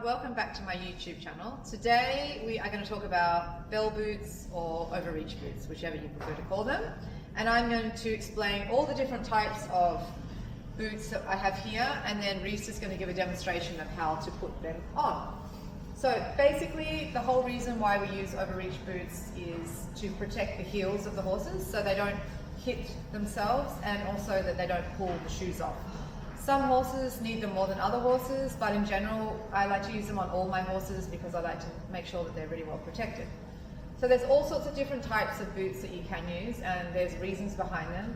welcome back to my YouTube channel. Today we are going to talk about bell boots or overreach boots, whichever you prefer to call them. And I'm going to explain all the different types of boots that I have here, and then Reese is going to give a demonstration of how to put them on. So basically the whole reason why we use overreach boots is to protect the heels of the horses so they don't hit themselves, and also that they don't pull the shoes off. Some horses need them more than other horses, but in general I like to use them on all my horses because I like to make sure that they're really well protected. So there's all sorts of different types of boots that you can use, and there's reasons behind them.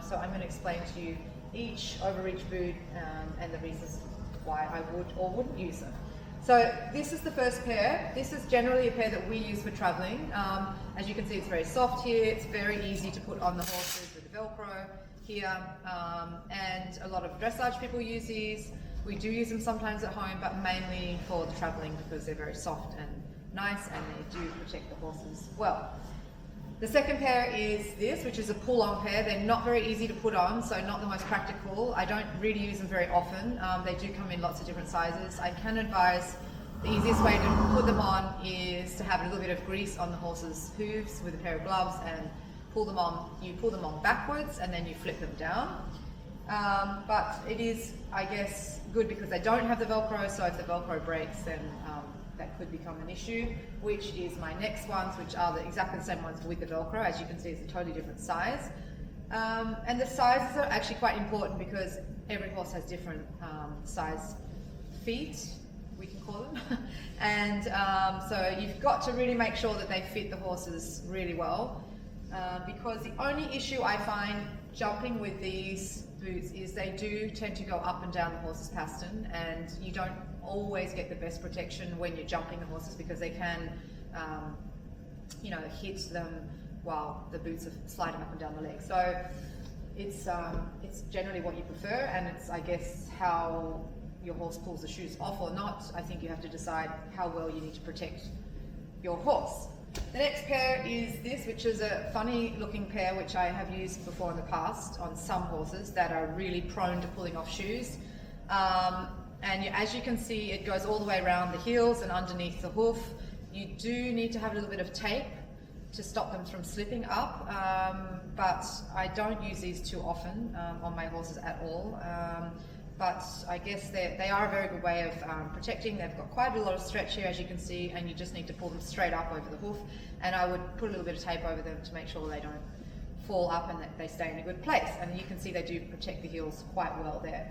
So I'm going to explain to you each overreach boot and the reasons why I would or wouldn't use them. So this is the first pair. This is generally a pair that we use for traveling. As you can see, it's very soft here. It's very easy to put on the horses with the Velcro here, and a lot of dressage people use these. We do use them sometimes at home, but mainly for the traveling because they're very soft and nice, and they do protect the horses well. The second pair is this, which is a pull-on pair. They're not very easy to put on, so not the most practical. I don't really use them very often. They do come in lots of different sizes. I can advise the easiest way to put them on is to have a little bit of grease on the horse's hooves with a pair of gloves and pull them on. You pull them on backwards and then you flip them down. But it is, I guess, good because they don't have the Velcro, so if the Velcro breaks, then that could become an issue, which is my next ones, which are exactly the same ones with the Velcro. As you can see, it's a totally different size. And the sizes are actually quite important because every horse has different size feet, we can call them. And so you've got to really make sure that they fit the horses really well. Because the only issue I find jumping with these boots is they do tend to go up and down the horse's pastern, and you don't always get the best protection when you're jumping the horses because they can hit them while the boots are sliding up and down the leg. So it's generally what you prefer, and it's, I guess, how your horse pulls the shoes off or not. I think you have to decide how well you need to protect your horse. The next pair is this, which is a funny looking pair which I have used before in the past on some horses that are really prone to pulling off shoes. As you can see, it goes all the way around the heels and underneath the hoof. You do need to have a little bit of tape to stop them from slipping up, but I don't use these too often on my horses at all. But I guess they are a very good way of protecting. They've got quite a lot of stretch here, as you can see, and you just need to pull them straight up over the hoof. And I would put a little bit of tape over them to make sure they don't fall up and that they stay in a good place. And you can see they do protect the heels quite well there.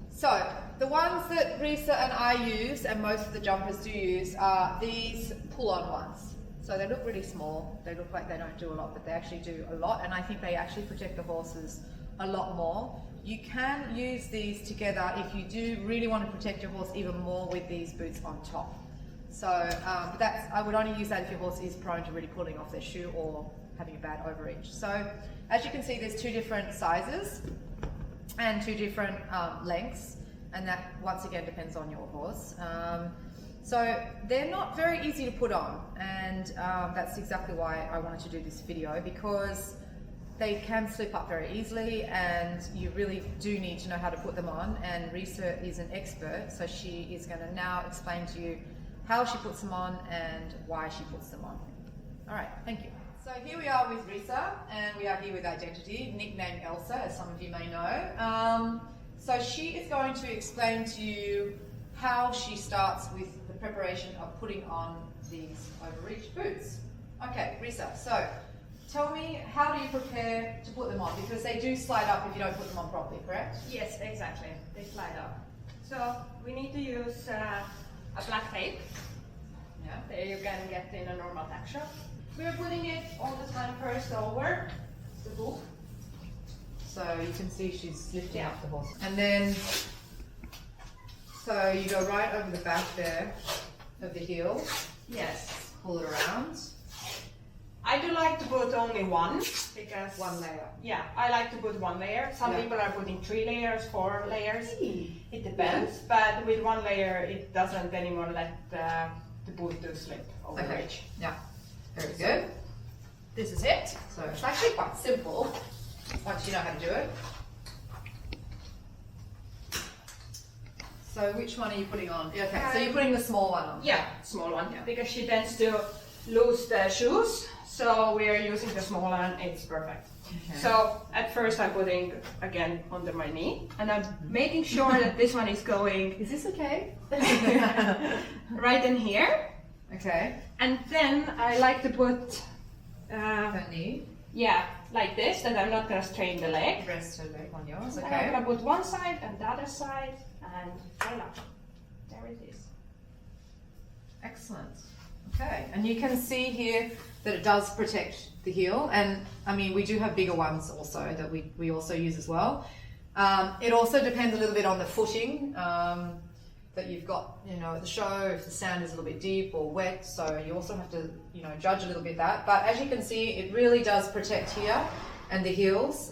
So the ones that Reesa and I use, and most of the jumpers do use, are these pull-on ones. So they look really small. They look like they don't do a lot, but they actually do a lot. And I think they actually protect the horses a lot more. You can use these together if you do really want to protect your horse even more with these boots on top. So I would only use that if your horse is prone to really pulling off their shoe or having a bad overreach. So as you can see, there's two different sizes and two different lengths, and that once again depends on your horse. So they're not very easy to put on, and that's exactly why I wanted to do this video, because they can slip up very easily and you really do need to know how to put them on, and Reesa is an expert, so she is going to now explain to you how she puts them on and why she puts them on. Alright, thank you. So here we are with Reesa, and we are here with Identity, nicknamed Elsa, as some of you may know. So she is going to explain to you how she starts with the preparation of putting on these overreach boots. Okay, Reesa, so tell me, how do you prepare to put them on? Because they do slide up if you don't put them on properly, correct? Yes, exactly. They slide up. So we need to use a black tape. Yeah. That you can get in a normal tack shop. We're putting it all the time first over the hoof. So you can see she's lifting up the horse. And then, so you go right over the back there of the heel. Yes. Pull it around. I do like to put only one, because one layer. Yeah, I like to put one layer. Some Yeah. people are putting 3 layers, 4 layers. Hey. It depends, but with one layer it doesn't anymore let the boot to slip over the Okay. edge. Yeah, very good. This is it. So it's actually quite simple once you know how to do it. So which one are you putting on? Okay, so you're putting the small one on. Yeah, small one. Yeah. Because she tends to lose the shoes, so we are using the small one. It's perfect. Okay. So at first I'm putting again under my knee, and I'm making sure that this one is going Is this okay? right in here. Okay. And then I like to put, Her knee. yeah, like this, that I'm not gonna strain the leg. Rest her leg on yours. And I'm Okay. gonna put one side and the other side, and voila, there it is. Excellent. Okay, and you can see here that it does protect the heel, and I mean we do have bigger ones also that we also use as well. It also depends a little bit on the footing that you've got, you know, at the show, if the sand is a little bit deep or wet, so you also have to, you know, judge a little bit that. But as you can see, it really does protect here and the heels.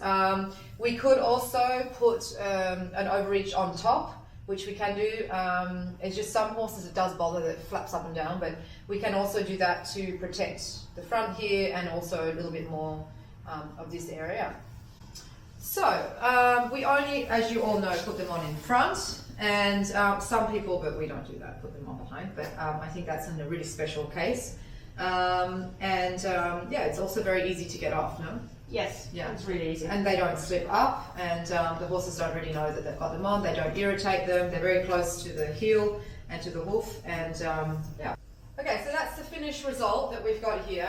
We could also put an overreach on top, which we can do. It's just some horses it does bother that it flaps up and down, but we can also do that to protect the front here and also a little bit more of this area. So we only, as you all know, put them on in front, and some people, but we don't do that, put them on behind, but I think that's in a really special case. Yeah, it's also very easy to get off, no? Yes, Yeah. it's really easy. And they don't slip up, and the horses don't really know that they've got them on. They don't irritate them. They're very close to the heel and to the hoof, and yeah. Okay, so that's the finished result that we've got here.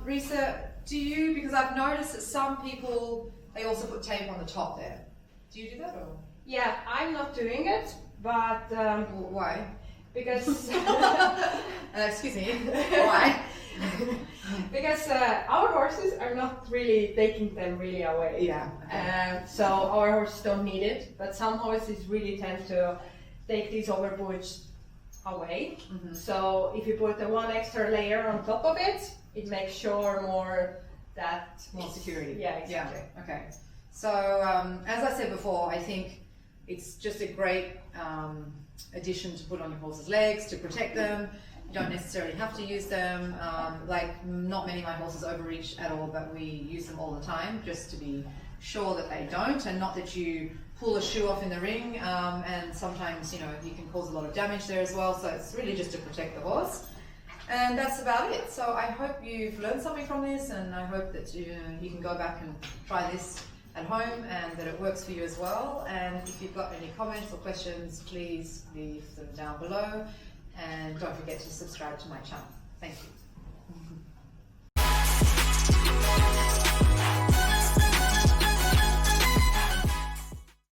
Reesa, do you, because I've noticed that some people, they also put tape on the top there. Do you do that, or? Yeah, I'm not doing it, but Why? because Excuse me, why? because our horses are not really taking them really away. Yeah. So our horses don't need it, but some horses really tend to take these overboots away. Mhm. So if you put the one extra layer on top of it, it makes sure more that More it's- security. Yeah, exactly. Yeah. Okay. So as I said before, I think it's just a great addition to put on your horse's legs to protect them. You don't necessarily have to use them. Like not many of my horses overreach at all, but we use them all the time just to be sure that they don't, and not that you pull a shoe off in the ring. And sometimes, you know, you can cause a lot of damage there as well. So it's really just to protect the horse. And that's about it. So I hope you've learned something from this, and I hope that you can go back and try this at home and that it works for you as well. And if you've got any comments or questions, please leave them down below. And don't forget to subscribe to my channel. Thank you.